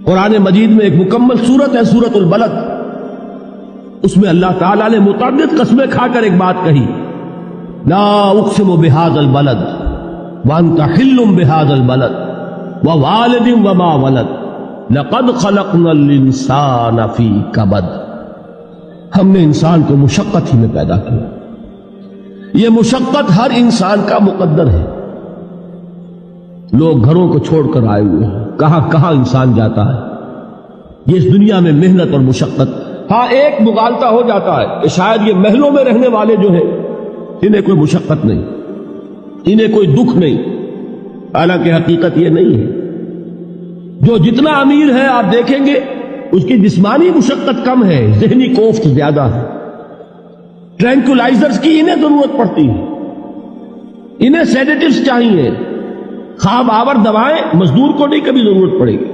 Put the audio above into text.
قرآن مجید میں ایک مکمل سورت ہے سورت البلد، اس میں اللہ تعالیٰ نے متعدد قسمیں کھا کر ایک بات کہی، لا اقسم بہذا البلد وانت حل بہذا البلد ووالد وما ولد لقد خلقنا الانسان فی کبد۔ ہم نے انسان کو مشقت ہی میں پیدا کیا، یہ مشقت ہر انسان کا مقدر ہے۔ لوگ گھروں کو چھوڑ کر آئے ہوئے ہیں، کہاں کہاں انسان جاتا ہے، یہ اس دنیا میں محنت اور مشقت۔ ہاں ایک مغالطہ ہو جاتا ہے کہ شاید یہ محلوں میں رہنے والے جو ہیں انہیں کوئی مشقت نہیں، انہیں کوئی دکھ نہیں، حالانکہ حقیقت یہ نہیں ہے۔ جو جتنا امیر ہے آپ دیکھیں گے اس کی جسمانی مشقت کم ہے، ذہنی کوفت زیادہ ہے۔ ٹرینکولائزرز کی انہیں ضرورت پڑتی ہے، انہیں سیڈیٹیوز چاہیے، خواب آور دوائیں مزدور کو نہیں کبھی ضرورت پڑے گی۔